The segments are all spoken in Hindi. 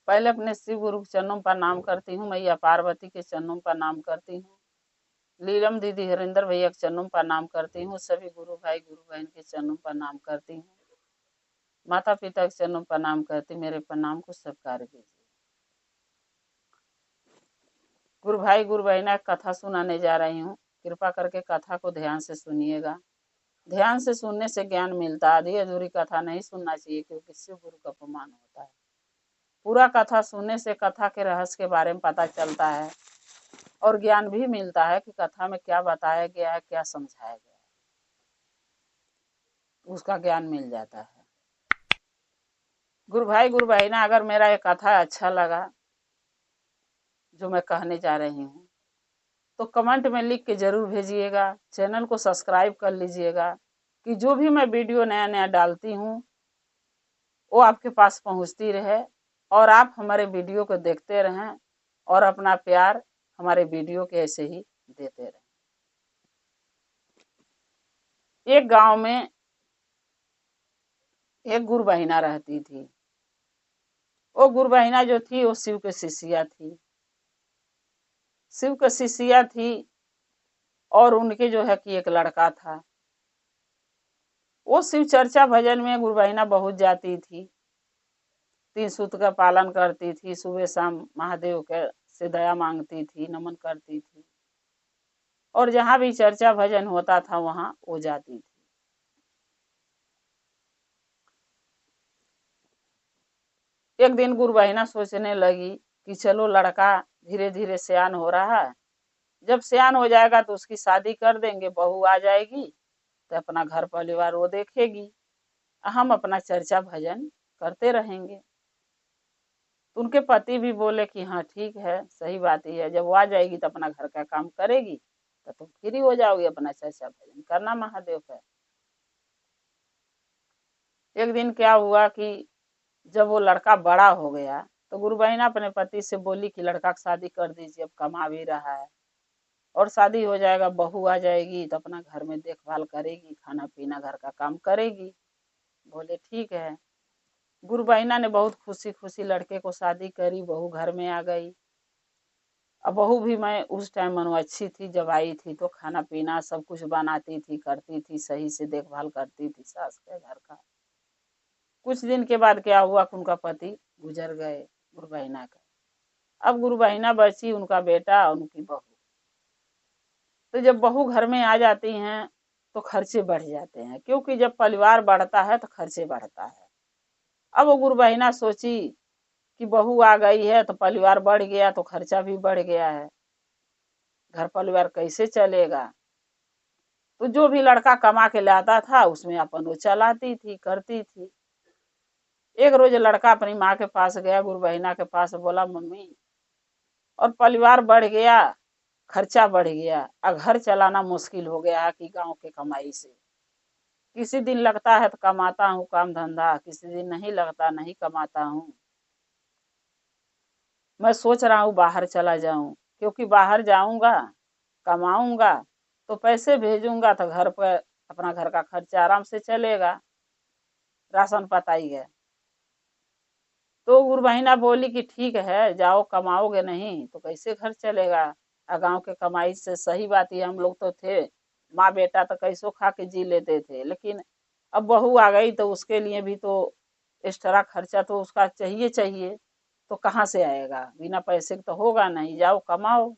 पहले अपने शिव गुरु के चरणों पर नाम करती हूँ, मैया पार्वती के चरणों पर नाम करती हूँ, लीलम दीदी हरिंदर भैया के चरणों पर नाम करती हूँ, सभी गुरु भाई गुरु बहन के चरणों पर नाम करती हूँ, माता पिता के चरणों पर नाम करती, मेरे प्रणाम को स्वीकार कीजिए। गुरु भाई गुरु बहना कथा सुनाने जा रही हूँ, कृपा करके कथा को ध्यान से सुनिएगा। ध्यान से सुनने से ज्ञान मिलता है, आधी अधूरी कथा नहीं सुनना चाहिए, क्योंकि शिव गुरु का अपमान होता है। पूरा कथा सुनने से कथा के रहस्य के बारे में पता चलता है और ज्ञान भी मिलता है कि कथा में क्या बताया गया है, क्या समझाया गया है, उसका ज्ञान मिल जाता है। गुरु भाई गुरु बहना, अगर मेरा ये कथा अच्छा लगा जो मैं कहने जा रही हूँ तो कमेंट में लिख के जरूर भेजिएगा। चैनल को सब्सक्राइब कर लीजिएगा कि जो भी मैं वीडियो नया नया डालती हूँ वो आपके पास पहुँचती रहे और आप हमारे वीडियो को देखते रहें और अपना प्यार हमारे वीडियो के ऐसे ही देते रहें। एक गांव में एक गुरु बहिना रहती थी। वो गुरु बहिना जो थी वो शिव के शिष्या थी। शिव के शिष्या थी और उनके जो है कि एक लड़का था। वो शिव चर्चा भजन में गुरु बहिना बहुत जाती थी, 3 सूत्र का पालन करती थी, सुबह शाम महादेव के से दया मांगती थी, नमन करती थी और जहाँ भी चर्चा भजन होता था वहाँ वो जाती थी। एक दिन गुरु बहिना सोचने लगी कि चलो लड़का धीरे धीरे सयान हो रहा है, जब सयान हो जाएगा तो उसकी शादी कर देंगे, बहू आ जाएगी तो अपना घर परिवार वो देखेगी, हम अपना चर्चा भजन करते रहेंगे। तो उनके पति भी बोले कि हाँ ठीक है, सही बात ही है, जब वो आ जाएगी तो अपना घर का काम करेगी तो तुम फ्री हो जाओगी, अपना चर्चा भजन करना महादेव का। एक दिन क्या हुआ कि जब वो लड़का बड़ा हो गया तो गुरु बहिना अपने पति से बोली कि लड़का की शादी कर दीजिए, अब कमा भी रहा है और शादी हो जाएगा, बहू आ जाएगी तो अपना घर में देखभाल करेगी, खाना पीना घर का काम करेगी। बोले ठीक है। गुरु बहिना ने बहुत खुशी खुशी लड़के को शादी करी, बहू घर में आ गई। अब बहू भी, मैं उस टाइम मनो अच्छी थी, जब आई थी तो खाना पीना सब कुछ बनाती थी, करती थी, सही से देखभाल करती थी सास के घर का। कुछ दिन के बाद क्या हुआ कि उनका पति गुजर गए गुरु बहिना का। अब गुरु बहिना बची, उनका बेटा, उनकी बहू। तो जब बहू घर में आ जाती हैं तो खर्चे बढ़ जाते हैं, क्योंकि जब परिवार बढ़ता है तो खर्चे बढ़ता है। अब वो गुरु बहिना सोची कि बहू आ गई है तो परिवार बढ़ गया तो खर्चा भी बढ़ गया है, घर परिवार कैसे चलेगा। तो जो भी लड़का कमा के लाता था उसमें अपन वो चलाती थी, करती थी। एक रोज लड़का अपनी माँ के पास गया, गुरु बहिना के पास, बोला मम्मी, और परिवार बढ़ गया, खर्चा बढ़ गया, और घर चलाना मुश्किल हो गया कि गांव के कमाई से। किसी दिन लगता है तो कमाता हूँ काम धंधा, किसी दिन नहीं लगता, नहीं कमाता हूँ। मैं सोच रहा हूँ बाहर चला जाऊं, क्योंकि बाहर जाऊंगा कमाऊंगा तो पैसे भेजूंगा तो घर पर अपना घर का खर्चा आराम से चलेगा, राशन पता ही है। तो गुरु बहिना बोली कि ठीक है, जाओ, कमाओगे नहीं तो कैसे घर चलेगा। गांव के कमाई से, सही बात है, हम लोग तो थे माँ बेटा तो कैसो खा के जी लेते थे, लेकिन अब बहू आ गई तो उसके लिए भी तो एक्स्ट्रा खर्चा तो उसका चाहिए चाहिए, तो कहाँ से आएगा, बिना पैसे तो होगा नहीं, जाओ कमाओ।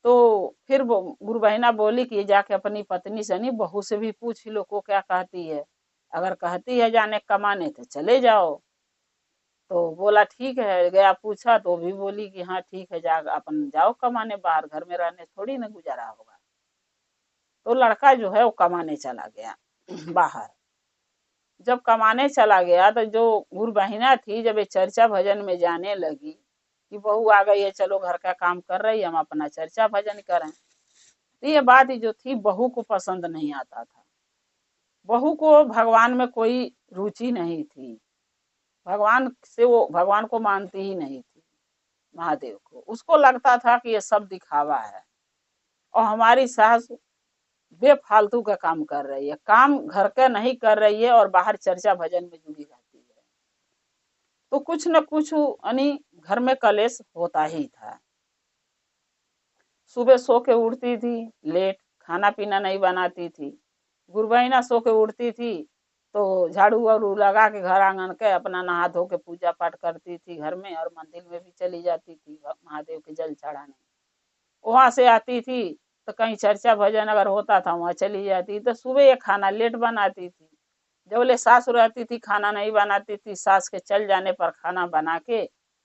तो फिर गुरु बहिना बोली कि जाके अपनी पत्नी से नहीं, बहू से भी पूछ लो को क्या कहती है, अगर कहती है जाने कमाने तो चले जाओ। तो बोला ठीक है, गया पूछा तो भी बोली कि हाँ ठीक है, जा अपन जाओ कमाने, बाहर घर में रहने थोड़ी ना गुजारा होगा। तो लड़का जो है वो कमाने चला गया बाहर। जब कमाने चला गया तो जो गुरु बहिना थी, जब ये चर्चा भजन में जाने लगी कि बहू आ गई है, चलो घर का काम कर रही, हम अपना चर्चा भजन करें, तो ये बात जो थी बहू को पसंद नहीं आता था। बहू को भगवान में कोई रुचि नहीं थी, भगवान से वो भगवान को मानती ही नहीं थी, महादेव को। उसको लगता था कि ये सब दिखावा है और हमारी सास बेफालतू का काम कर रही है, काम घर का नहीं कर रही है और बाहर चर्चा भजन में जुड़ी रहती है। तो कुछ न कुछ यानी घर में कलेश होता ही था। सुबह सो के उठती थी लेट, खाना पीना नहीं बनाती थी। गुरबहिना सो के उठती थी तो झाड़ू वाड़ू लगा के घर आंगन के अपना नहा धो के पूजा पाठ करती थी घर में, और मंदिर में भी चली जाती थी महादेव के जल चढ़ाने। वहां से आती थी तो कहीं चर्चा भजन अगर होता था वहां चली जाती, तो सुबह ये खाना लेट बनाती थी। जब बोले सास रहती थी खाना नहीं बनाती थी, सास के चल जाने पर खाना बना के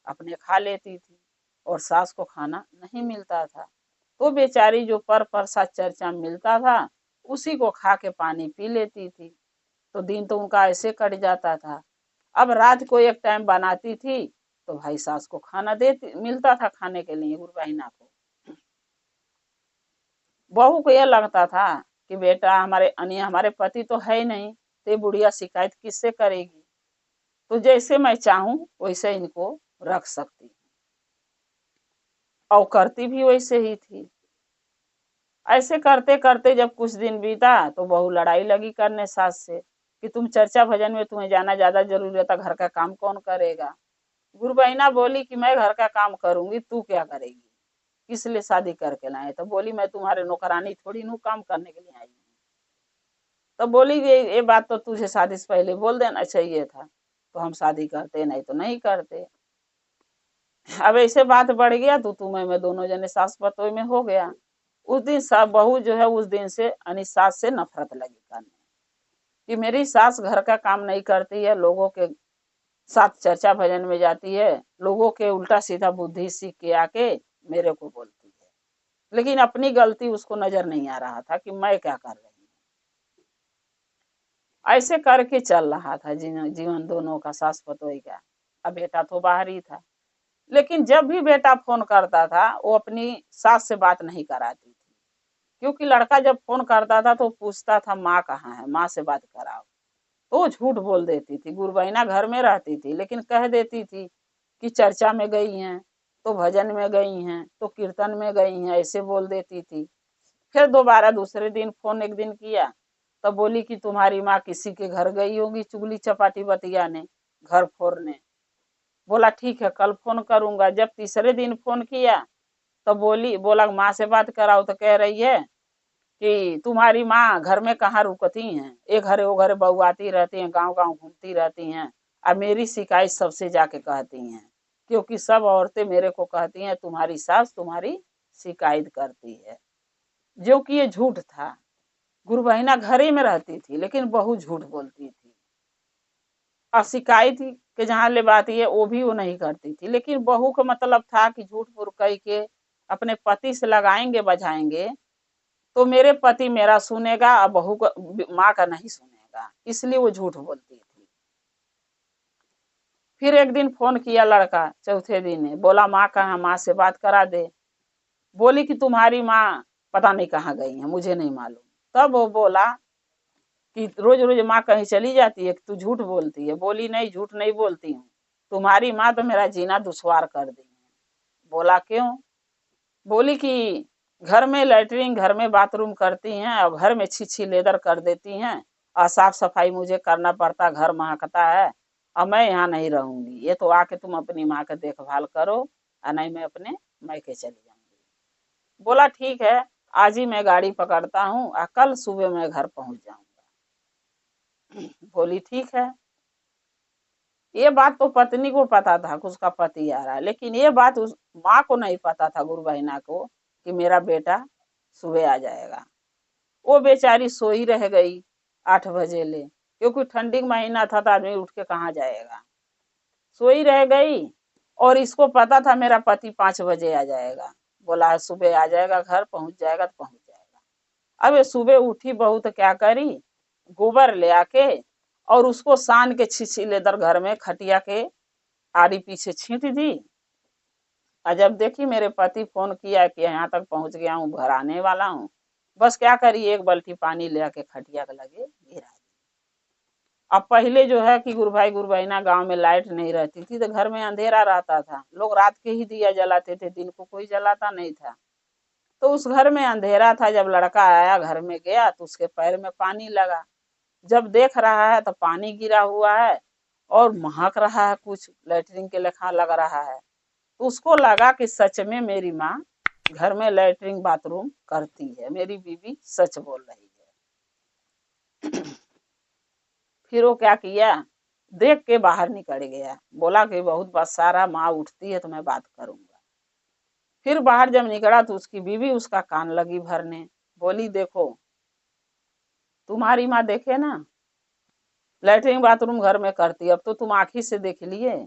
अपने खा लेती थी, और सास को खाना नहीं मिलता था तो बेचारी जो पर प्रसाद चर्चा मिलता था उसी को खा के पानी पी लेती थी। तो दिन तो उनका ऐसे कट जाता था। अब रात को एक टाइम बनाती थी तो भाई सास को खाना देती मिलता था खाने के लिए गुरबहिना को। बहू को यह लगता था कि बेटा हमारे पति तो है ही नहीं, तो बुढ़िया शिकायत किससे करेगी, तो जैसे मैं चाहूं वैसे इनको रख सकती, और करती भी वैसे ही थी। ऐसे करते करते जब कुछ दिन बीता तो बहू लड़ाई लगी करने सास से कि तुम चर्चा भजन में तुम्हें जाना ज्यादा जरूरी था, घर का काम कौन करेगा। गुरबहिना बोली कि मैं घर का काम करूंगी, तू क्या करेगी, किस लिए शादी करके लाए। तो बोली मैं तुम्हारे नौकरानी थोड़ी हूँ काम करने के लिए आई हूँ। तो बोली ये बात तो तुझे शादी से पहले बोल देना चाहिए था, तो हम शादी करते, नहीं तो नहीं करते। अब ऐसे बात बढ़ गया तो तुम्हें मैं दोनों जने सास पतोई में हो गया। उस दिन बहू जो है उस दिन से यानी सास से नफरत लगी करने कि मेरी सास घर का काम नहीं करती है, लोगों के साथ चर्चा भजन में जाती है, लोगों के उल्टा सीधा बुद्धि सीख के आके मेरे को बोलती है, लेकिन अपनी गलती उसको नजर नहीं आ रहा था कि मैं क्या कर रही हूँ। ऐसे करके चल रहा था जीवन दोनों का सास पतोई का। अब बेटा तो बाहर ही था, लेकिन जब भी बेटा फोन करता था वो अपनी सास से बात नहीं कराती थी, क्योंकि लड़का जब फोन करता था तो पूछता था माँ कहाँ है, माँ से बात कराओ। तो वो झूठ बोल देती थी। गुरबहिना घर में रहती थी लेकिन कह देती थी कि चर्चा में गई हैं, तो भजन में गई हैं, तो कीर्तन में गई हैं, ऐसे बोल देती थी। फिर दोबारा दूसरे दिन फोन एक दिन किया तो बोली कि तुम्हारी माँ किसी के घर गई होगी चुगली चपाटी बतियाने, घर फोड़ने। बोला ठीक है कल फोन करूंगा। जब तीसरे दिन फोन किया तो बोला माँ से बात कराओ, तो कह रही है कि तुम्हारी माँ घर में कहाँ रुकती हैं, एक घरे वो घरे बउआती रहती हैं, गांव गांव घूमती रहती हैं, और मेरी शिकायत सबसे जाके कहती हैं, क्योंकि सब औरतें मेरे को कहती हैं तुम्हारी सास तुम्हारी शिकायत करती है। जो कि ये झूठ था। गुरबहिना घर ही में रहती थी लेकिन बहू झूठ बोलती थी, और शिकायत के जहाँ ले बात ये वो भी वो नहीं करती थी, लेकिन बहू का मतलब था कि झूठ मूठ कह के अपने पति से लगाएंगे बजाएंगे तो मेरे पति मेरा सुनेगा और बहू का माँ का नहीं सुनेगा, इसलिए वो झूठ बोलती थी। फिर एक दिन फोन किया लड़का चौथे दिन, बोला माँ कहाँ, माँ से बात करा दे। बोली कि तुम्हारी माँ पता नहीं कहाँ गई है, मुझे नहीं मालूम। तब वो बोला कि रोज रोज माँ कहीं चली जाती है, तू झूठ बोलती है। बोली नहीं झूठ नहीं बोलती हूँ, तुम्हारी माँ तो मेरा जीना दुश्वार कर दी है। बोला क्यों। बोली कि घर में लैटरिन घर में बाथरूम करती हैं और घर में छीछी लेदर कर देती हैं, और साफ सफाई मुझे करना पड़ता, घर महकता है, और मैं यहाँ नहीं रहूंगी, ये तो आके तुम अपनी माँ का देखभाल करो, और नहीं मैं अपने मैके चली जाऊंगी। बोला ठीक है, आज ही मैं गाड़ी पकड़ता हूँ और कल सुबह मैं घर पहुंच जाऊंगा। बोली ठीक है। ये बात तो पत्नी को पता था कि उसका पति आ रहा है, लेकिन ये बात उस माँ को नहीं पता था गुरबहिना को कि मेरा बेटा सुबह आ जाएगा। वो बेचारी सोई रह गई 8 बजे ले, क्योंकि ठंडी का महीना था तो आदमी उठ के कहाँ जाएगा। सोई रह गई, और इसको पता था मेरा पति 5 बजे आ जाएगा। बोला सुबह आ जाएगा, घर पहुंच जाएगा तो पहुंच जाएगा। अब ये सुबह उठी बहू तो क्या करी, गोबर ले आके और उसको सान के छीछी लेदर घर में खटिया के आड़ी पीछे छींट दी। और जब देखी मेरे पति फोन किया कि यहाँ तक पहुंच गया हूँ, घर आने वाला हूँ, बस क्या करी एक बाल्टी पानी ले आके खटिया के लगे गिरा दी। अब पहले जो है कि गुरबहिना गांव में लाइट नहीं रहती थी तो घर में अंधेरा रहता था, लोग रात के ही दिया जलाते थे, दिन को कोई जलाता नहीं था। तो उस घर में अंधेरा था। जब लड़का आया घर में गया तो उसके पैर में पानी लगा। जब देख रहा है तो पानी गिरा हुआ है, और महक रहा है, कुछ लैट्रिन के लेखा लग रहा है। तो उसको लगा कि सच में मेरी माँ घर में लैट्रिन बाथरूम करती है, मेरी बीवी सच बोल रही है। फिर वो क्या किया, देख के बाहर निकल गया, बोला कि बहुत बस सारा माँ उठती है तो मैं बात करूंगा। फिर बाहर जब निकला तो उसकी बीवी उसका कान लगी भरने, बोली देखो तुम्हारी माँ देखे ना लैट्रिन बाथरूम घर में करती, अब तो तुम आँखी से देख लिए।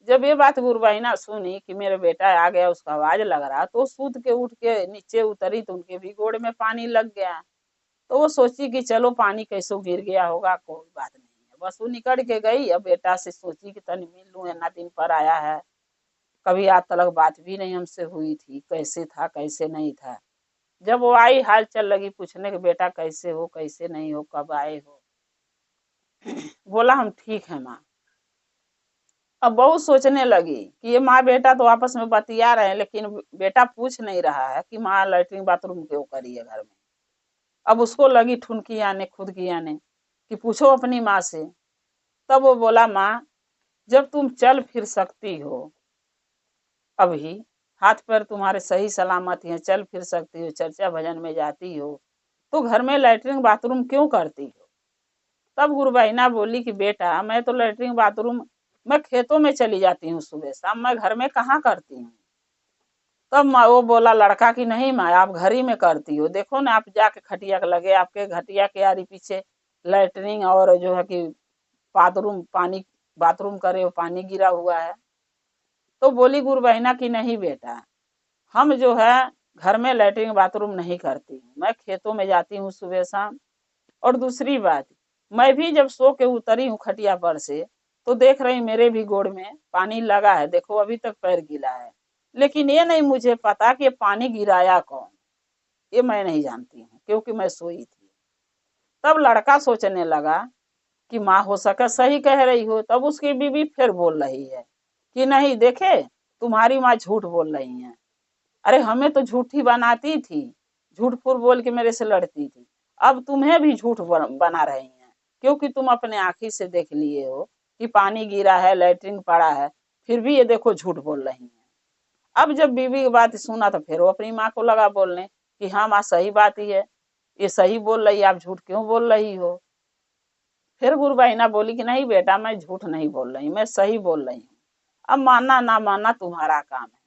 जब ये बात गुरबहिना सुनी कि मेरे बेटा आ गया, उसका आवाज लग रहा, तो सूत के उठ के नीचे उतरी तो उनके भी गोड़ में पानी लग गया। तो वो सोची कि चलो पानी कैसो गिर गया होगा, कोई बात नहीं है, बस वो निकल के गई। अब बेटा से सोची कि तनी मिल लूं, इतना दिन पर आया है, कभी आज तक बात भी नहीं हमसे हुई थी, कैसे था कैसे नहीं था। जब वो आई हाल चल लगी पूछने कि बेटा कैसे हो कैसे नहीं हो, कब आए हो। बोला हम ठीक है माँ। अब बहू सोचने लगी कि ये माँ बेटा तो आपस में बतिया रहे हैं, लेकिन बेटा पूछ नहीं रहा है कि माँ लैट्रिन बाथरूम क्यों करी है घर में। अब उसको लगी ठुनकी आने, खुद की आने कि पूछो अपनी माँ से। तब वो बोला माँ जब तुम चल फिर सकती हो, अभी हाथ पैर तुम्हारे सही सलामत हैं, चल फिर सकती हो, चर्चा भजन में जाती हो, तो घर में लैट्रिन बाथरूम क्यों करती हो। तब गुरुबहिना बोली कि बेटा मैं तो लैट्रिन बाथरूम मैं खेतों में चली जाती हूँ सुबह शाम, मैं घर में कहाँ करती हूँ। तब वो बोला लड़का की नहीं माँ आप घर ही में करती हो, देखो ना आप जाके खटिया के लगे, आपके खटिया के आरी पीछे लैट्रिन और जो है कि बाथरूम पानी बाथरूम करे वो पानी गिरा हुआ है। तो बोली गुरुबहिना की नहीं बेटा हम जो है घर में लैट्रिन बाथरूम नहीं करती हूँ, मैं खेतों में जाती हूँ सुबह शाम। और दूसरी बात, मैं भी जब सो के उतरी हूँ खटिया पर से तो देख रही मेरे भी गोड़ में पानी लगा है, देखो अभी तक पैर गीला है, लेकिन ये नहीं मुझे पता कि ये पानी गिराया कौन, ये मैं नहीं जानती हूँ क्योंकि मैं सोई थी। तब लड़का सोचने लगा कि माँ हो सके सही कह रही हो। तब उसकी बीवी फिर बोल रही है कि नहीं देखे तुम्हारी माँ झूठ बोल रही है, अरे हमें तो झूठी बनाती थी, झूठ फूट बोल के मेरे से लड़ती थी, अब तुम्हें भी झूठ बना रही हैं क्योंकि तुम अपने आंखी से देख लिए हो कि पानी गिरा है लैट्रिन पड़ा है, फिर भी ये देखो झूठ बोल रही हैं। अब जब बीवी की बात सुना तो फिर वो अपनी माँ को लगा बोलने कि हाँ माँ सही बात ही है, ये सही बोल रही है, आप झूठ क्यों बोल रही हो। फिर गुरुबहिना बोली कि नहीं बेटा मैं झूठ नहीं बोल रही, मैं सही बोल रही हूँ, अब मानना ना मानना तुम्हारा काम है।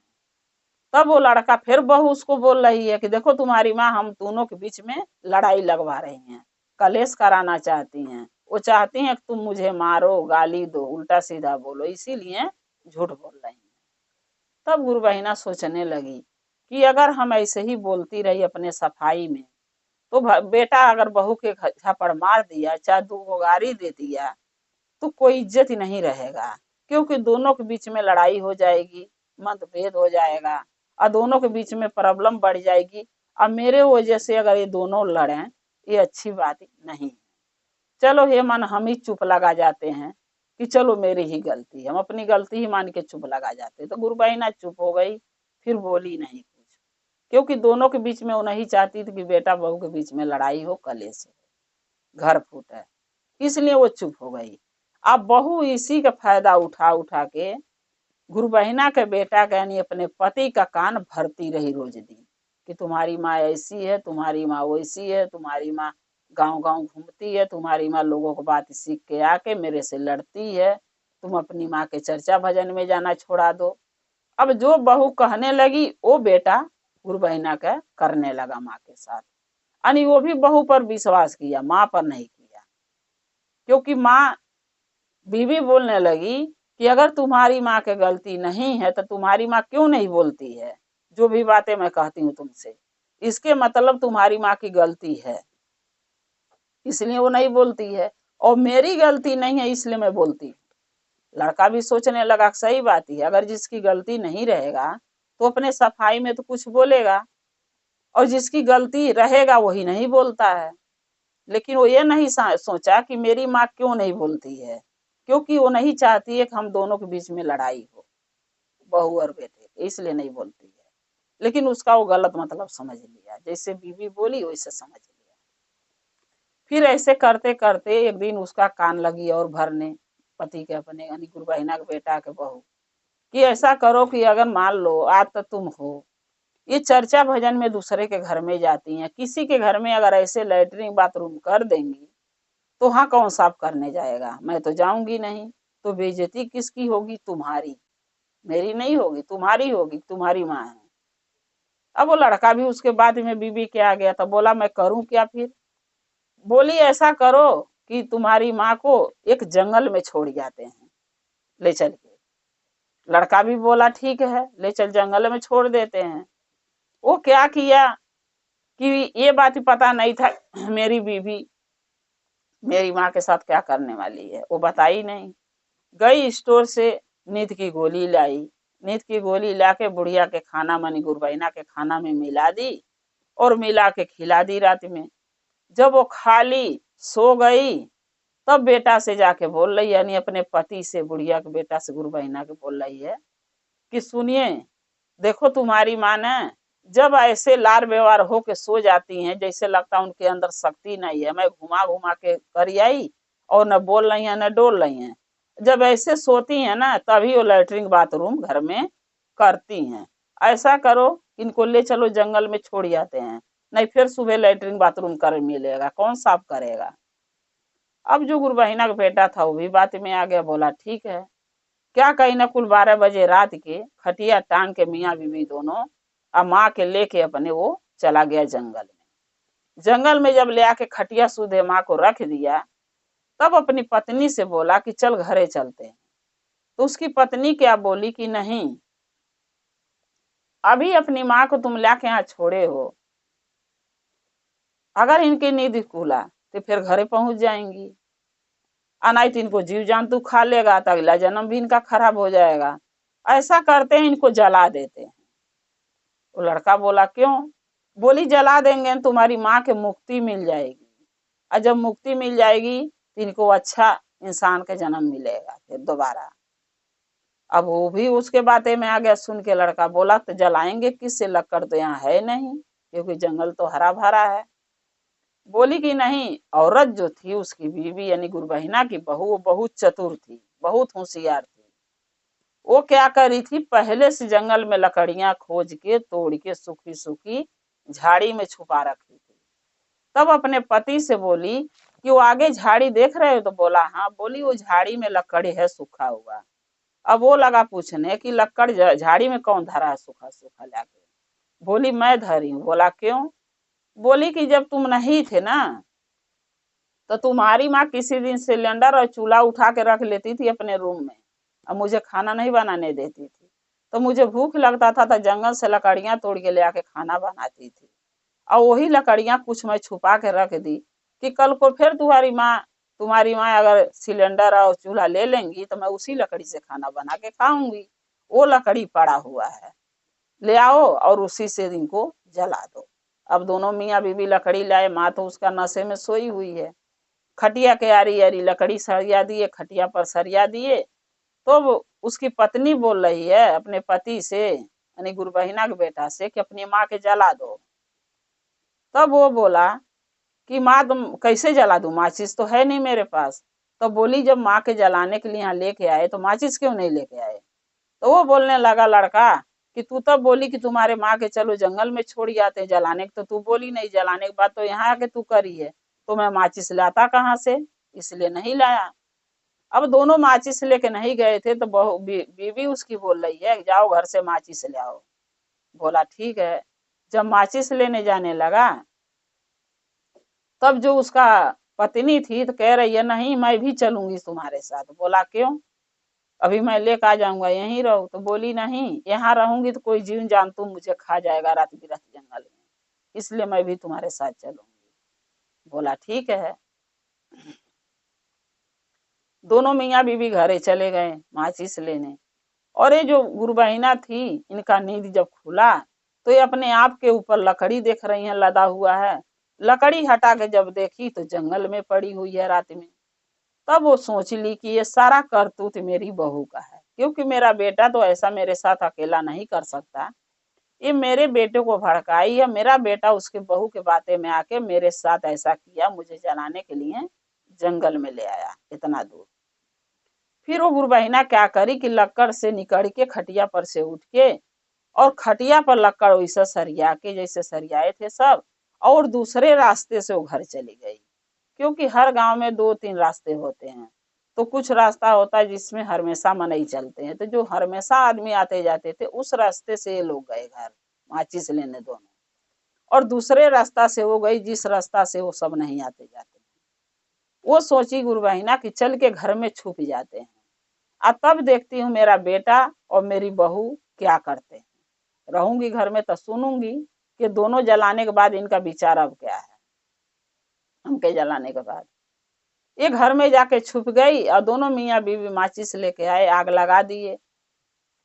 तब वो लड़का फिर बहू उसको बोल रही है कि देखो तुम्हारी माँ हम दोनों के बीच में लड़ाई लगवा रही हैं, कलेश कराना चाहती हैं, वो चाहती हैं कि तुम मुझे मारो गाली दो उल्टा सीधा बोलो, इसीलिए झूठ बोल रही हैं। तब गुरु बहिना सोचने लगी कि अगर हम ऐसे ही बोलती रही अपने सफाई में तो बेटा अगर बहू के झपड़ मार दिया चाहे दो गारी दे दिया तो कोई इज्जत ही नहीं रहेगा, क्योंकि दोनों के बीच में लड़ाई हो जाएगी, मतभेद हो जाएगा और दोनों के बीच में प्रॉब्लम बढ़ जाएगी। अब मेरे वजह से अगर ये दोनों लड़े ये अच्छी बात नहीं है। चलो ये मन हम ही चुप लगा जाते हैं कि चलो मेरी ही गलती, हम अपनी गलती ही मान के चुप लगा जाते। तो गुरुबाई ना चुप हो गई, फिर बोली नहीं कुछ, क्योंकि दोनों के बीच में वो नहीं चाहती थी कि बेटा बहू के बीच में लड़ाई हो कलेश हो घर फूटे, इसलिए वो चुप हो गई। अब बहू इसी का फायदा उठा उठा के गुरु बहिना के बेटा का यानी अपने पति का कान भरती रही रोज दिन कि तुम्हारी माँ ऐसी है, तुम्हारी माँ वैसी है, तुम्हारी माँ गांव गांव घूमती है, तुम्हारी माँ लोगों को बात सीख के आके मेरे से लड़ती है, तुम अपनी माँ के चर्चा भजन में जाना छोड़ा दो। अब जो बहू कहने लगी वो बेटा गुरु बहिना का करने लगा माँ के साथ, यानी वो भी बहू पर विश्वास किया, माँ पर नहीं किया। क्योंकि माँ बीवी बोलने लगी कि अगर तुम्हारी माँ के गलती नहीं है तो तुम्हारी माँ क्यों नहीं बोलती है, जो भी बातें मैं कहती हूँ तुमसे इसके मतलब तुम्हारी माँ की गलती है, इसलिए वो नहीं बोलती है, और मेरी गलती नहीं है इसलिए मैं बोलती हूँ। लड़का भी सोचने लगा सही बात ही है, अगर जिसकी गलती नहीं रहेगा तो अपने सफाई में तो कुछ बोलेगा, और जिसकी गलती रहेगा वही नहीं बोलता है। लेकिन वो ये नहीं सोचा कि मेरी माँ क्यों नहीं बोलती है, क्योंकि वो नहीं चाहती है कि हम दोनों के बीच में लड़ाई हो बहू और बेटे, इसलिए नहीं बोलती है। लेकिन उसका वो गलत मतलब समझ लिया, जैसे बीवी बोली वैसे समझ लिया। फिर ऐसे करते करते एक दिन उसका कान लगी और भरने, पति के अपने यानी गुरुबहिना के बेटा के बहू कि ऐसा करो कि अगर मान लो आज तो तुम हो, ये चर्चा भजन में दूसरे के घर में जाती हैं, किसी के घर में अगर ऐसे लैट्रिन बाथरूम कर देंगी तो वहाँ कौन साफ करने जाएगा? मैं तो जाऊंगी नहीं। तो बेइज्जती किसकी होगी? तुम्हारी, मेरी नहीं होगी, तुम्हारी होगी, तुम्हारी माँ है। अब वो लड़का भी उसके बाद में बीबी के आ गया, तो बोला मैं करूं क्या फिर? बोली ऐसा करो कि तुम्हारी माँ को एक जंगल में छोड़ जाते हैं ले चल के। लड़का भी बोला ठीक है, ले चल जंगल में छोड़ देते हैं। वो क्या किया कि ये बात पता नहीं था मेरी बीबी मेरी माँ के साथ क्या करने वाली है, वो बताई नहीं। गई स्टोर से नींद की गोली लाई, नींद की गोली लाके बुढ़िया के खाना मानी गुरबैना के खाना में मिला दी और मिला के खिला दी रात में। जब वो खाली सो गई तब बेटा से जाके बोल रही, यानी अपने पति से, बुढ़िया के बेटा से गुरबैना के बोल रही है कि सुनिए, देखो तुम्हारी माँ ने जब ऐसे लार व्यवहार हो के सो जाती हैं जैसे लगता है उनके अंदर शक्ति नहीं है। मैं घुमा घुमा के कर आई और न बोल रही है न डोल रही हैं। जब ऐसे सोती हैं ना तभी वो लैट्रिन बाथरूम घर में करती हैं। ऐसा करो इनको ले चलो जंगल में छोड़ जाते हैं, नहीं फिर सुबह लैट्रिन बाथरूम कर मिलेगा, कौन साफ करेगा? अब जो गुरबहिना का बेटा था वो भी बात में आ गया, बोला ठीक है। क्या कहीं ना कुल 12 बजे रात के खटिया टांग के मियाँ बीवी दोनों अब माँ के लेके अपने वो चला गया जंगल में। जंगल में जब ले आके खटिया सूधे माँ को रख दिया तब अपनी पत्नी से बोला कि चल घरे चलते हैं। तो उसकी पत्नी क्या बोली कि नहीं, अभी अपनी माँ को तुम लाके यहाँ छोड़े हो, अगर इनकी नींद खुला तो फिर घरे पहुंच जाएंगी, नहीं तो इनको जीव जंतु खा लेगा तो अगला जन्म भी इनका खराब हो जाएगा। ऐसा करते हैं इनको जला देते हैं। वो लड़का बोला क्यों? बोली जला देंगे तुम्हारी माँ के मुक्ति मिल जाएगी, और जब मुक्ति मिल जाएगी तो इनको अच्छा इंसान का जन्म मिलेगा फिर दोबारा। अब वो भी उसके बातें में आ गया। सुन के लड़का बोला तो जलाएंगे किससे, लकड़ तो यहाँ है नहीं क्योंकि जंगल तो हरा भरा है। बोली कि नहीं, औरत जो थी उसकी बीवी यानी गुरबहिना की बहू, वो बहुत चतुर थी, बहुत होशियार थी। वो क्या करी थी, पहले से जंगल में लकड़ियां खोज के तोड़ के सूखी सूखी झाड़ी में छुपा रखी थी। तब अपने पति से बोली कि वो आगे झाड़ी देख रहे हो? तो बोला हाँ। बोली वो झाड़ी में लकड़ी है सूखा हुआ। अब वो लगा पूछने कि लकड़ झाड़ी में कौन धरा है सूखा सूखा लाके? बोली मैं धरी हूँ। बोला क्यों? बोली कि जब तुम नहीं थे ना तो तुम्हारी माँ किसी दिन सिलेंडर और चूल्हा उठा के रख लेती थी अपने रूम में, अब मुझे खाना नहीं बनाने देती थी, तो मुझे भूख लगता था तो जंगल से लकड़ियां तोड़ के ले आके खाना बनाती थी। और वही लकड़ियां कुछ मैं छुपा के रख दी कि कल को फिर तुम्हारी माँ अगर सिलेंडर और चूल्हा ले लेंगी तो मैं उसी लकड़ी से खाना बना के खाऊंगी। वो लकड़ी पड़ा हुआ है, ले आओ और उसी से इनको जला दो। अब दोनों मियाँ बीवी लकड़ी लाए, माँ तो उसका नशे में सोई हुई है। खटिया के आरी आरी लकड़ी सरिया दिए, खटिया पर सरिया दिए। तो उसकी पत्नी बोल रही है अपने पति से यानी गुरबहिना के बेटा से कि अपनी माँ के जला दो। तब वो बोला कि माँ तुम कैसे जला दूं, माचिस तो है नहीं मेरे पास। तो बोली जब माँ के जलाने के लिए यहाँ लेके आए तो माचिस क्यों नहीं लेके आए? तो वो बोलने लगा लड़का कि तू तब बोली कि तुम्हारे माँ के चलो जंगल में छोड़ जाते हैं जलाने के, तो तू बोली नहीं, जलाने के बाद तो यहाँ आके तू करी है, तो मैं माचिस लाता कहाँ से, इसलिए नहीं लाया। अब दोनों माचिस लेके नहीं गए थे तो बीवी उसकी बोल रही है जाओ घर से माचिस ले आओ। बोला ठीक है। जब माचिस लेने जाने लगा तब जो उसका पत्नी थी तो कह रही है नहीं मैं भी चलूंगी तुम्हारे साथ। बोला क्यों? अभी मैं लेकर आ जाऊंगा, यहीं रहो। तो बोली नहीं, यहाँ रहूंगी तो कोई जीव जंतु मुझे खा जाएगा रात बिरात जंगल में, इसलिए मैं भी तुम्हारे साथ चलूंगी। बोला ठीक है। दोनों मियाँ बीवी घरे चले गए माचिस लेने। और ये जो गुरबहिना थी इनका नींद जब खुला तो ये अपने आप के ऊपर लकड़ी देख रही है लदा हुआ है। लकड़ी हटा के जब देखी तो जंगल में पड़ी हुई है रात में। तब वो सोच ली कि ये सारा करतूत मेरी बहू का है, क्योंकि मेरा बेटा तो ऐसा मेरे साथ अकेला नहीं कर सकता। ये मेरे बेटे को भड़काई है, मेरा बेटा उसके बहू के बातें में आके मेरे साथ ऐसा किया, मुझे जलाने के लिए जंगल में ले आया इतना दूर। फिर वो गुरबहिना क्या करी कि लक्कड़ से निकल के खटिया पर से उठ के और खटिया पर लक्कड़ वैसा सरिया के जैसे सरियाए थे सब, और दूसरे रास्ते से वो घर चली गई। क्योंकि हर गांव में 2-3 रास्ते होते हैं, तो कुछ रास्ता होता है जिसमें हमेशा मनई चलते हैं, तो जो हमेशा आदमी आते जाते थे उस रास्ते से ये लोग गए घर माचिस लेने दोनों, और दूसरे रास्ता से वो गई जिस रास्ता से वो सब नहीं आते जाते। वो सोची गुरबहिना कि चल के घर में छुप जाते हैं, अब तब देखती हूँ मेरा बेटा और मेरी बहू क्या करते हैं, रहूंगी घर में तो सुनूंगी कि दोनों जलाने के बाद इनका विचार अब क्या है। हमके जलाने के बाद ये घर में जाके छुप गई और दोनों मियाँ बीवी माचिस लेके आए, आग लगा दिए।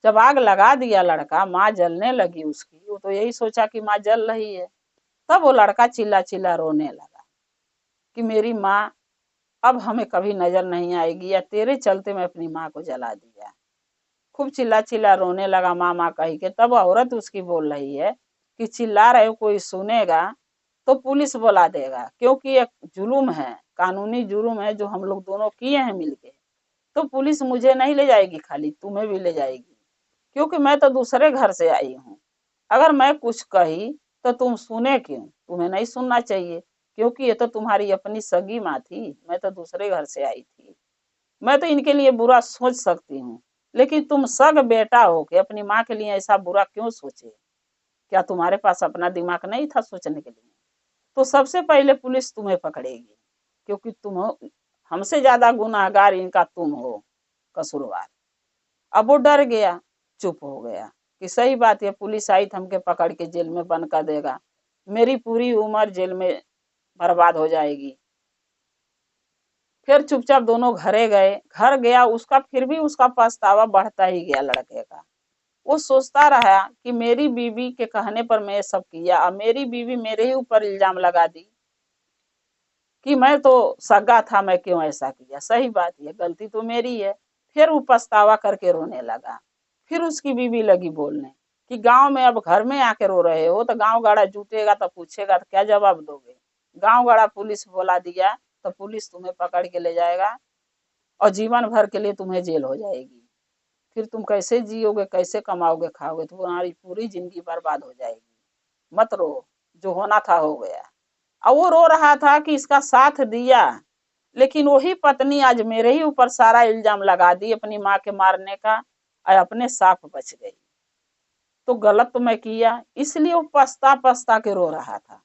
जब आग लगा दिया लड़का, माँ जलने लगी उसकी, वो तो यही सोचा कि माँ जल रही है। तब वो लड़का चिल्ला चिल्ला रोने लगा कि मेरी माँ अब हमें कभी नजर नहीं आएगी, या तेरे चलते मैं अपनी माँ को जला दिया। खूब चिल्ला चिल्ला रोने लगा माँ माँ कही के। तब औरत उसकी बोल रही है कि चिल्ला रहे हो, कोई सुनेगा तो पुलिस बुला देगा, क्योंकि एक जुल्म है, कानूनी जुर्म है जो हम लोग दोनों किए हैं मिलके, तो पुलिस मुझे नहीं ले जाएगी, खाली तुम्हें भी ले जाएगी, क्योंकि मैं तो दूसरे घर से आई हूँ। अगर मैं कुछ कही तो तुम सुने क्यों? तुम्हें नहीं सुनना चाहिए, क्योंकि ये तो तुम्हारी अपनी सगी माँ थी, मैं तो दूसरे घर से आई थी। मैं तो इनके लिए बुरा सोच सकती हूँ, लेकिन तुम सग बेटा हो के अपनी माँ के लिए ऐसा बुरा क्यों सोचे? क्या तुम्हारे पास अपना दिमाग नहीं था सोचने के लिए? तो सबसे पहले पुलिस तुम्हें पकड़ेगी, क्योंकि तुम हमसे ज्यादा गुनाहगार इनका तुम हो, कसूरवार। अब वो डर गया, चुप हो गया कि सही बात है, पुलिस आई तो हमके पकड़ के जेल में बंद कर देगा, मेरी पूरी उम्र जेल में बर्बाद हो जाएगी। फिर चुपचाप दोनों घरे गए। घर गया उसका, फिर भी उसका पछतावा बढ़ता ही गया लड़के का। वो सोचता रहा कि मेरी बीवी के कहने पर मैं सब किया, अब मेरी बीवी मेरे ही ऊपर इल्जाम लगा दी कि मैं तो सगा था, मैं क्यों ऐसा किया, सही बात है गलती तो मेरी है। फिर वो पछतावा करके रोने लगा। फिर उसकी बीवी लगी बोलने कि गांव में अब घर में आके रो रहे हो, तो गांव गाड़ा जुटेगा तो पूछेगा तो क्या जवाब दोगे? गांव गाड़ा पुलिस बुला दिया तो पुलिस तुम्हें पकड़ के ले जाएगा और जीवन भर के लिए तुम्हें जेल हो जाएगी। फिर तुम कैसे जियोगे, कैसे कमाओगे खाओगे? तो तुम्हारी पूरी जिंदगी बर्बाद हो जाएगी। मत रो, जो होना था हो गया। और वो रो रहा था कि इसका साथ दिया, लेकिन वही पत्नी आज मेरे ही ऊपर सारा इल्जाम लगा दी अपनी माँ के मारने का, और अपने साफ बच गई। तो गलत तो मैं किया, इसलिए वो पछता पछता के रो रहा था।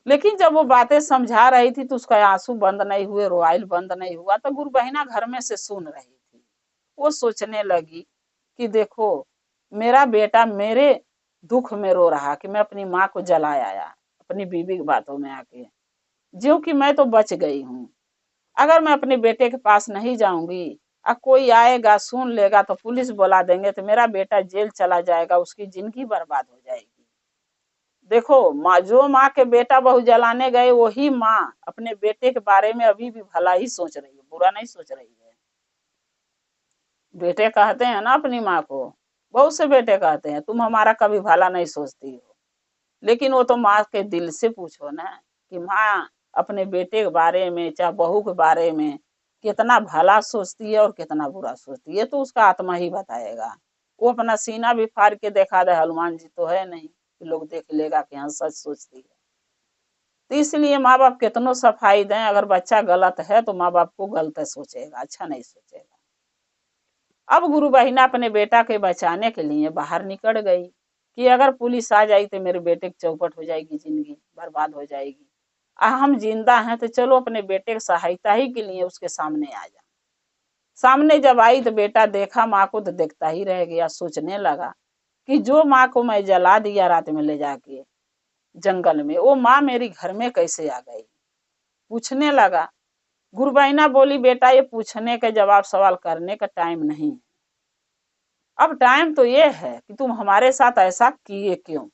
लेकिन जब वो बातें समझा रही थी तो उसका आंसू बंद नहीं हुए, रोआइल बंद नहीं हुआ। तो गुरबहिना घर में से सुन रही थी। वो सोचने लगी कि देखो, मेरा बेटा मेरे दुख में रो रहा कि मैं अपनी माँ को जला आया अपनी बीवी की बातों में आके, ज्यों कि मैं तो बच गई हूँ। अगर मैं अपने बेटे के पास नहीं जाऊंगी, अब कोई आएगा सुन लेगा तो पुलिस बुला देंगे, तो मेरा बेटा जेल चला जाएगा, उसकी जिंदगी बर्बाद हो जाएगी। देखो, माँ जो माँ के बेटा बहू जलाने गए, वही माँ अपने बेटे के बारे में अभी भी भला ही सोच रही है, बुरा नहीं सोच रही है। बेटे कहते हैं ना अपनी माँ को, बहुत से बेटे कहते हैं तुम हमारा कभी भला नहीं सोचती हो, लेकिन वो तो माँ के दिल से पूछो ना कि माँ अपने बेटे के बारे में चाहे बहू के बारे में कितना भला सोचती है और कितना बुरा सोचती है, तो उसका आत्मा ही बताएगा। वो अपना सीना भी फाड़ के देखा दे, हनुमान जी तो है नहीं कि लोग देख लेगा कि हाँ सच सोचती है। तो इसलिए माँ बाप कितनों सफाई दें, अगर बच्चा गलत है तो माँ बाप को गलत सोचेगा, अच्छा नहीं सोचेगा। अब गुरु बहिना अपने बेटा के बचाने के लिए बाहर निकल गई कि अगर पुलिस आ जाए तो मेरे बेटे की चौपट हो जाएगी, जिंदगी बर्बाद हो जाएगी। हम जिंदा हैं तो चलो अपने बेटे की सहायता ही के लिए उसके सामने आ जा। सामने जब आई तो बेटा देखा माँ को तो देखता ही रह गया। सोचने लगा कि जो माँ को मैं जला दिया रात में ले जाके जंगल में, वो माँ मेरी घर में कैसे आ गई? पूछने लगा। गुरबहिना बोली, बेटा ये पूछने के जवाब सवाल करने का टाइम नहीं है, अब टाइम तो ये है कि तुम हमारे साथ ऐसा किए क्यों?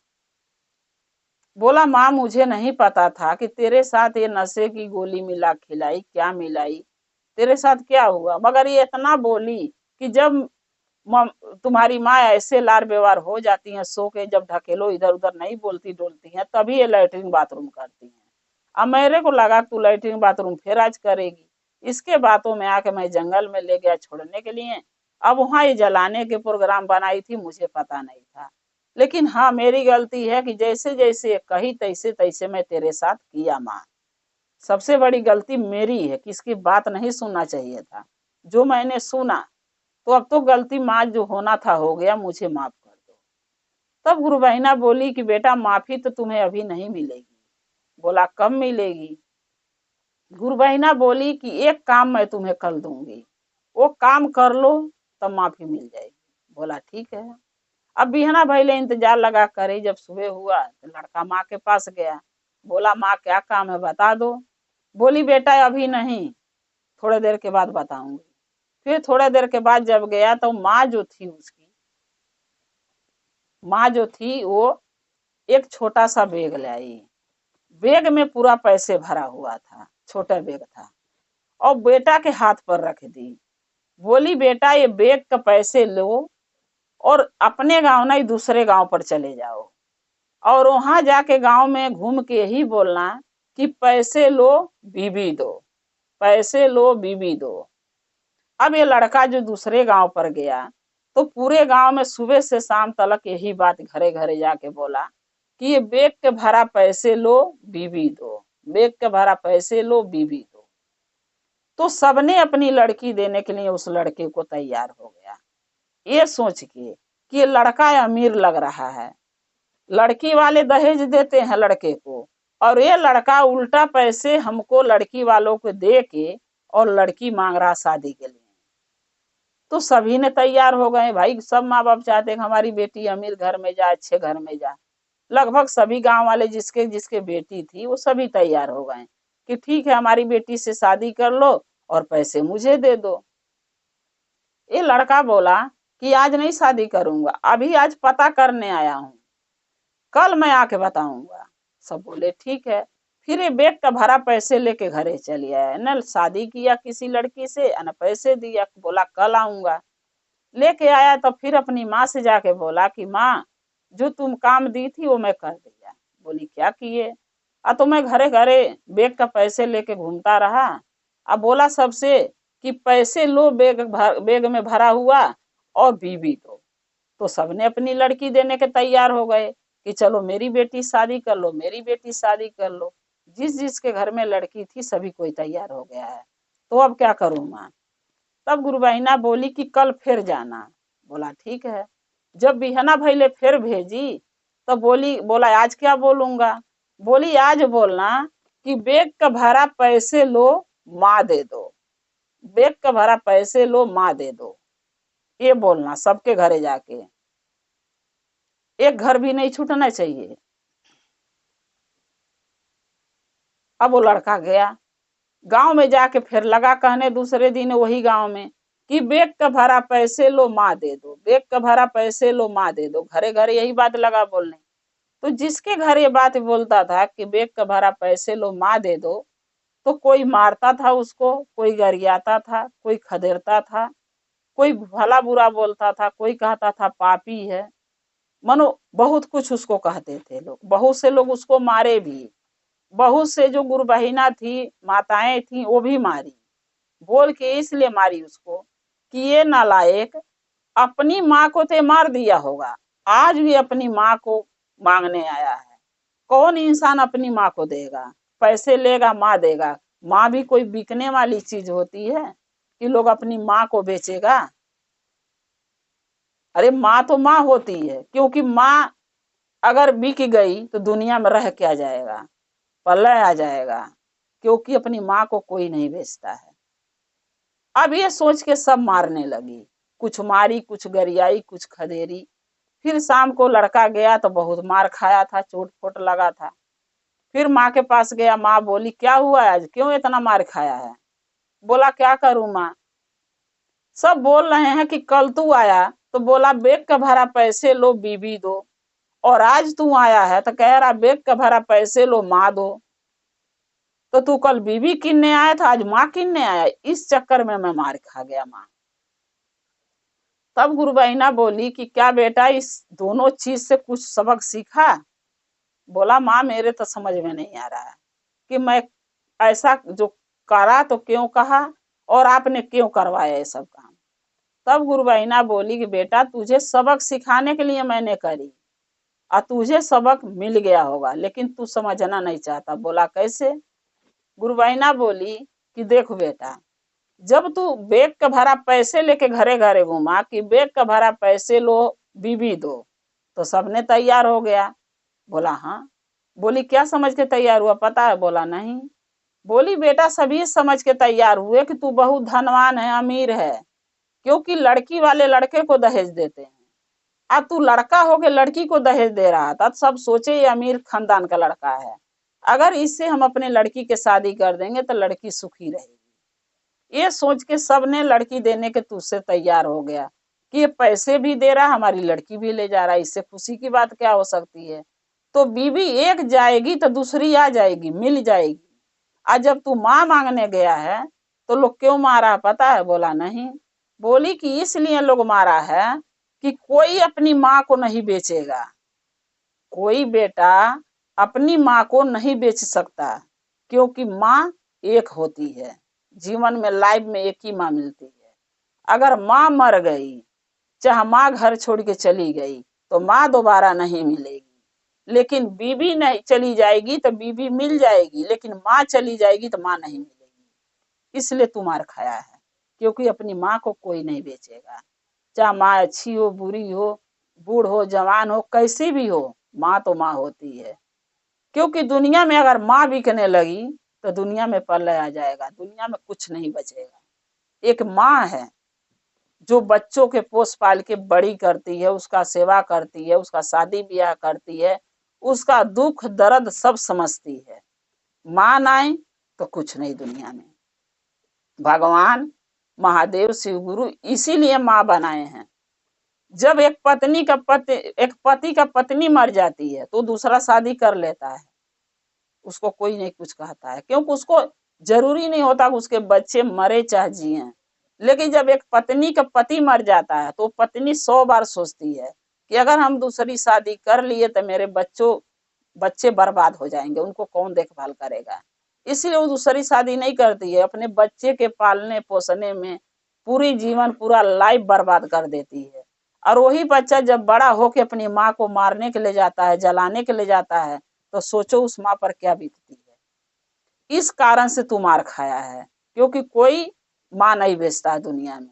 बोला, माँ मुझे नहीं पता था कि तेरे साथ ये नशे की गोली मिला खिलाई, क्या मिलाई, तेरे साथ क्या हुआ? मगर ये इतना बोली कि जब तुम्हारी माँ ऐसे लार व्यवहार हो जाती है, सो के जब ढकेलो इधर उधर नहीं बोलती डोलती है, तभी ये लैट्रिन बाथरूम करती है। अब मेरे को लगा तू लैट्रिन बाथरूम फिर आज करेगी, इसके बातों में आके मैं जंगल में ले गया छोड़ने के लिए। अब वहां ये जलाने के प्रोग्राम बनाई थी, मुझे पता नहीं था। लेकिन हाँ, मेरी गलती है कि जैसे जैसे कही तैसे तैसे मैं तेरे साथ किया माँ। सबसे बड़ी गलती मेरी है कि इसकी बात नहीं सुनना चाहिए था। जो मैंने सुना, तो अब तो गलती माँ जो होना था हो गया, मुझे माफ कर दो। तब गुरु बहिना बोली कि बेटा माफी तो तुम्हें अभी नहीं मिलेगी। बोला कब मिलेगी? गुरु बहिना बोली कि एक काम मैं तुम्हें कल दूंगी, वो काम कर लो तब माफी मिल जाएगी। बोला ठीक है। अब बिहना भैले इंतजार लगा करे। जब सुबह हुआ तो लड़का माँ के पास गया। बोला माँ क्या काम है बता दो। बोली बेटा अभी नहीं, थोड़े देर के बाद बताऊंगी। फिर थोड़े देर के बाद जब गया तो माँ जो थी उसकी, माँ जो थी वो एक छोटा सा बैग लाई। बैग में पूरा पैसे भरा हुआ था, छोटा बैग था, और बेटा के हाथ पर रख दी। बोली बेटा ये बैग का पैसे लो और अपने गांव नहीं दूसरे गांव पर चले जाओ, और वहां जाके गांव में घूम के ही बोलना कि पैसे लो बीबी दो, पैसे लो बीबी दो। अब ये लड़का जो दूसरे गांव पर गया तो पूरे गांव में सुबह से शाम तक यही बात घरे घरे जाके बोला कि ये बैग के भरा पैसे लो बीबी दो, बैग के भरा पैसे लो बीबी दो। तो सबने अपनी लड़की देने के लिए उस लड़के को तैयार हो गया, ये सोच के कि ये लड़का अमीर लग रहा है। लड़की वाले दहेज देते हैं लड़के को, और ये लड़का उल्टा पैसे हमको लड़की वालों को दे के और लड़की मांग रहा शादी के लिए। तो सभी ने तैयार हो गए भाई। सब माँ बाप चाहते हैं कि हमारी बेटी अमीर घर में जाए, अच्छे घर में जाए। लगभग सभी गांव वाले जिसके जिसके बेटी थी वो सभी तैयार हो गए कि ठीक है हमारी बेटी से शादी कर लो और पैसे मुझे दे दो। ये लड़का बोला कि आज नहीं शादी करूंगा, अभी आज पता करने आया हूँ, कल मैं आके बताऊंगा। सब बोले ठीक है। फिर ये बैग का भरा पैसे लेके घरे चली आया, न शादी किया किसी लड़की से न पैसे दिया। बोला कल आऊंगा। लेके आया तो फिर अपनी माँ से जाके बोला कि माँ जो तुम काम दी थी वो मैं कर दिया। बोली क्या किए? तो मैं घरे घरे बैग का पैसे लेके घूमता रहा। अब बोला सबसे कि पैसे लो बैग में भरा हुआ और बीबी दो। तो सबने अपनी लड़की देने के तैयार हो गए कि चलो मेरी बेटी शादी कर लो, मेरी बेटी शादी कर लो। जिस जिसके घर में लड़की थी सभी कोई तैयार हो गया है। तो अब क्या करूं माँ? तब गुरु बहिना बोली कि कल फिर जाना। बोला ठीक है। जब बिहना भैले फिर भेजी तो बोला आज क्या बोलूंगा? बोली आज बोलना कि बैग का भरा पैसे लो माँ दे दो, बैग का भरा पैसे लो माँ दे दो, ये बोलना सबके घरे जाके। एक घर भी नहीं छूटना चाहिए। अब वो लड़का गया गांव में जाके फिर लगा कहने दूसरे दिन वही गांव में कि बैग का भरा पैसे लो माँ दे दो, बैग का भरा पैसे लो माँ दे दो। घरे घरे यही बात लगा बोलने। तो जिसके घर ये बात बोलता था कि बैग का भरा पैसे लो माँ दे दो, तो कोई मारता था उसको, कोई गरियाता था, कोई खदेड़ता था, कोई भला बुरा बोलता था, कोई कहता था पापी है। मनो बहुत कुछ उसको कहते थे लोग। बहुत से लोग उसको मारे भी। बहुत से जो गुरु बहिना थी, माताएं थी, वो भी मारी। बोल के इसलिए मारी उसको कि ये नालायक अपनी माँ को तो मार दिया होगा, आज भी अपनी माँ को मांगने आया है। कौन इंसान अपनी माँ को देगा? पैसे लेगा माँ देगा? माँ भी कोई बिकने वाली चीज होती है कि लोग अपनी माँ को बेचेगा? अरे माँ तो माँ होती है, क्योंकि माँ अगर बिक गई तो दुनिया में रह क्या जाएगा? प्रलय आ जाएगा। क्योंकि अपनी माँ को कोई नहीं बेचता है। अब ये सोच के सब मारने लगी। कुछ मारी, कुछ गरियाई, कुछ खदेरी। फिर शाम को लड़का गया तो बहुत मार खाया था, चोट फोट लगा था। फिर माँ के पास गया। माँ बोली क्या हुआ आज, क्यों इतना मार खाया है? बोला क्या करूं माँ, सब बोल रहे हैं कि कल तू आया तो बोला बैग का भरा पैसे लो बीबी दो, और आज तू आया है तो कह रहा बैग का भरा पैसे लो माँ दो। तो तू कल बीबी किनने आया था, आज माँ किनने आया? इस चक्कर में मैं मार खा गया माँ। तब गुरु बहिना बोली कि क्या बेटा इस दोनों चीज से कुछ सबक सीखा? बोला माँ मेरे तो समझ में नहीं आ रहा है कि मैं ऐसा जो करा तो क्यों कहा और आपने क्यों करवाया ये सब काम। तब गुरु बहिना बोली कि बेटा तुझे सबक सिखाने के लिए मैंने करी और तुझे सबक मिल गया होगा, लेकिन तू समझना नहीं चाहता। बोला कैसे। गुरु बहिना बोली कि देख बेटा, जब तू बैग का भरा पैसे लेके घरे घरे घूमा कि बैग का भरा पैसे लो बीबी दो, तो सबने तैयार हो गया। बोला हाँ। बोली क्या समझ के तैयार हुआ पता है। बोला नहीं। बोली बेटा सभी समझ के तैयार हुए कि तू बहुत धनवान है, अमीर है, क्योंकि लड़की वाले लड़के को दहेज देते हैं। अब तू लड़का होके लड़की को दहेज दे रहा था, सब सोचे ये अमीर खानदान का लड़का है, अगर इससे हम अपने लड़की के शादी कर देंगे तो लड़की सुखी रहेगी। ये सोच के सबने लड़की देने के तुझसे तैयार हो गया कि ये पैसे भी दे रहा, हमारी लड़की भी ले जा रहा, इससे खुशी की बात क्या हो सकती है। तो बीवी एक जाएगी तो दूसरी आ जाएगी, मिल जाएगी। आज जब तू माँ मांगने गया है तो लोग क्यों मारा पता है। बोला नहीं। बोली कि इसलिए लोग मारा है कि कोई अपनी माँ को नहीं बेचेगा, कोई बेटा अपनी माँ को नहीं बेच सकता, क्योंकि माँ एक होती है। जीवन में लाइफ में एक ही माँ मिलती है। अगर माँ मर गई, चाहे माँ घर छोड़ के चली गई, तो माँ दोबारा नहीं मिलेगी। लेकिन बीवी नहीं चली जाएगी तो बीवी मिल जाएगी, लेकिन माँ चली जाएगी तो माँ नहीं मिलेगी। इसलिए तू मार खाया है, क्योंकि अपनी माँ को कोई नहीं बेचेगा। चाहे माँ अच्छी हो, बुरी हो, बूढ़ हो, जवान हो, कैसी भी हो, माँ तो माँ होती है। क्योंकि दुनिया में अगर माँ बिकने लगी तो दुनिया में प्रलय आ जाएगा, दुनिया में कुछ नहीं बचेगा। एक माँ है जो बच्चों के पोस पाल के बड़ी करती है, उसका सेवा करती है, उसका शादी ब्याह करती है, उसका दुख दर्द सब समझती है। माँ ना आए तो कुछ नहीं दुनिया में। भगवान महादेव शिव गुरु इसीलिए माँ बनाए हैं। जब एक पति का पत्नी मर जाती है तो दूसरा शादी कर लेता है, उसको कोई नहीं कुछ कहता है, क्योंकि उसको जरूरी नहीं होता कि उसके बच्चे मरे चाहे जिए। लेकिन जब एक पत्नी का पति मर जाता है तो पत्नी 100 बार सोचती है कि अगर हम दूसरी शादी कर लिए तो मेरे बच्चे बर्बाद हो जाएंगे, उनको कौन देखभाल करेगा। इसलिए वो दूसरी शादी नहीं करती है, अपने बच्चे के पालने पोसने में पूरी जीवन पूरा लाइफ बर्बाद कर देती है। और वही बच्चा जब बड़ा होके अपनी माँ को मारने के लिए जाता है, जलाने के लिए जाता है, तो सोचो उस माँ पर क्या बीतती है। इस कारण से तू मार खाया है, क्योंकि कोई माँ नहीं बेचता है दुनिया में।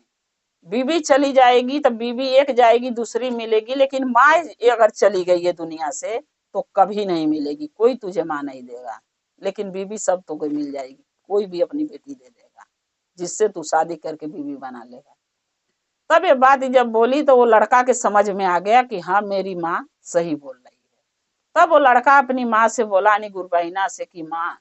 बीवी चली जाएगी तो बीवी एक जाएगी, दूसरी मिलेगी, लेकिन माँ अगर चली गई है दुनिया से तो कभी नहीं मिलेगी, कोई तुझे माँ नहीं देगा। लेकिन बीवी सब तो कोई मिल जाएगी, कोई भी अपनी बेटी दे देगा, जिससे तू शादी करके बीवी बना लेगा। तब ये बात जब बोली तो वो लड़का के समझ में आ गया कि हाँ मेरी माँ सही बोल रही है। तब वो लड़का अपनी माँ से बोला, नहीं गुरबहिना से, कि माँ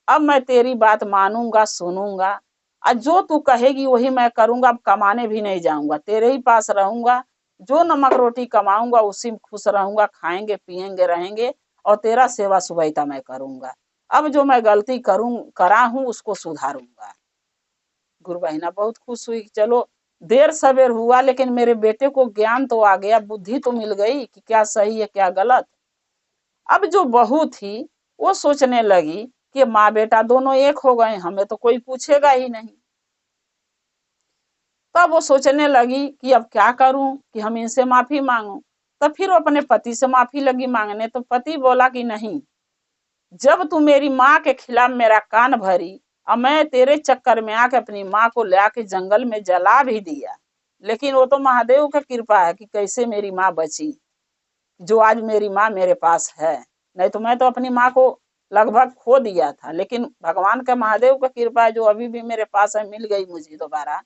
अब मैं तेरी बात मानूंगा, सुनूंगा, और जो तू कहेगी वही मैं करूंगा। अब कमाने भी नहीं जाऊंगा, तेरे ही पास रहूंगा, जो नमक रोटी कमाऊंगा उसी में खुश रहूंगा, खाएंगे पिएंगे रहेंगे, और तेरा सेवा सुबैता मैं करूंगा। अब जो मैं गलती करा हूं उसको सुधारूंगा। गुरबहिना बहुत खुश हुई। चलो देर सवेर हुआ, लेकिन मेरे बेटे को ज्ञान तो आ गया, बुद्धि तो मिल गई कि क्या सही है क्या गलत। अब जो बहू थी वो सोचने लगी कि माँ बेटा दोनों एक हो गए, हमें तो कोई पूछेगा ही नहीं। तब वो सोचने लगी कि अब क्या करूं कि हम इनसे माफी मांगू। तब फिर वो अपने पति से माफी लगी मांगने। तो पति बोला कि नहीं, जब तू मेरी माँ के खिलाफ मेरा कान भरी और मैं तेरे चक्कर में आके अपनी माँ को ले आके जंगल में जला भी दिया, लेकिन वो तो महादेव का कृपा है कि कैसे मेरी माँ बची, जो आज मेरी माँ मेरे पास है। नहीं तो मैं तो अपनी माँ को लगभग खो दिया था, लेकिन भगवान का महादेव का कृपा है जो अभी भी मेरे पास है, मिल गई मुझे दोबारा।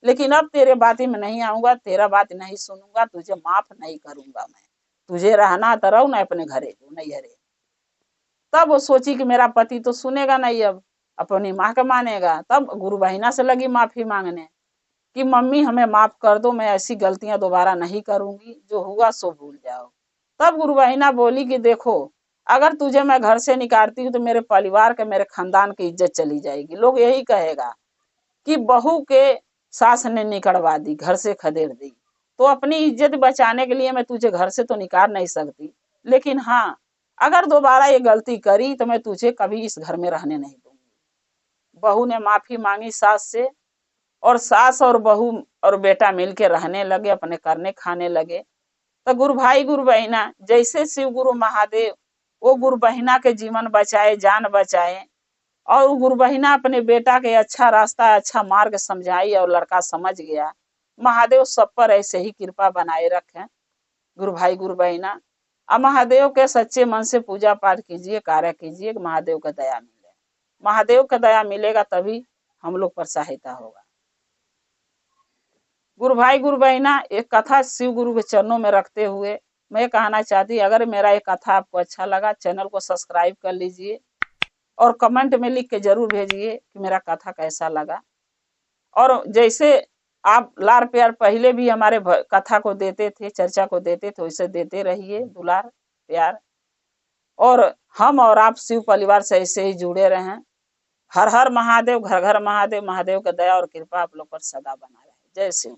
लेकिन अब तेरे बात में नहीं आऊंगा, तेरा बात नहीं सुनूंगा, तुझे माफ नहीं करूंगा मैं। तुझे रहना तो रहो, ना अपने घरे को नहीं हरे। तब वो सोची कि मेरा पति तो सुनेगा नहीं, अब अपनी माँ का मानेगा। तब गुरु बहिना से लगी माफी मांगने कि मम्मी हमें माफ कर दो, मैं ऐसी गलतियां दोबारा नहीं करूंगी, जो हुआ सो भूल जाओ। तब गुरु बहिना बोली कि देखो, अगर तुझे मैं घर से निकालती हूँ तो मेरे परिवार के, मेरे खानदान की इज्जत चली जाएगी। लोग यही कहेगा कि बहू के सास ने निकलवा दी, घर से खदेड़ दी। तो अपनी इज्जत बचाने के लिए मैं तुझे घर से तो निकाल नहीं सकती, लेकिन हाँ अगर दोबारा ये गलती करी तो मैं तुझे कभी इस घर में रहने नहीं दूंगी। बहू ने माफी मांगी सास से, और सास और बहू और बेटा मिलके रहने लगे, अपने करने खाने लगे। तो गुरु भाई गुरु बहिना, जैसे शिव गुरु महादेव वो गुरु बहिना के जीवन बचाए, जान बचाए, और गुरु बहिना अपने बेटा के अच्छा रास्ता, अच्छा मार्ग समझाई और लड़का समझ गया। महादेव सब पर ऐसे ही कृपा बनाए रखें। गुरु भाई गुरु बहिना, अब महादेव के सच्चे मन से पूजा पाठ कीजिए, कार्य कीजिए, महादेव का दया मिले। महादेव का दया मिलेगा तभी हम लोग पर सहायता होगा। गुरु भाई गुरु बहिना, एक कथा शिव गुरु के चरणों में रखते हुए मैं कहना चाहती, अगर मेरा ये कथा आपको अच्छा लगा, चैनल को सब्सक्राइब कर लीजिए और कमेंट में लिख के जरूर भेजिए कि मेरा कथा कैसा लगा। और जैसे आप लार प्यार पहले भी हमारे कथा को देते थे, चर्चा को देते थे, वैसे देते रहिए दुलार प्यार, और हम और आप शिव परिवार से ऐसे ही जुड़े रहें। हर हर महादेव, घर घर महादेव। महादेव का दया और कृपा आप लोग पर सदा बना रहे। जय शिव।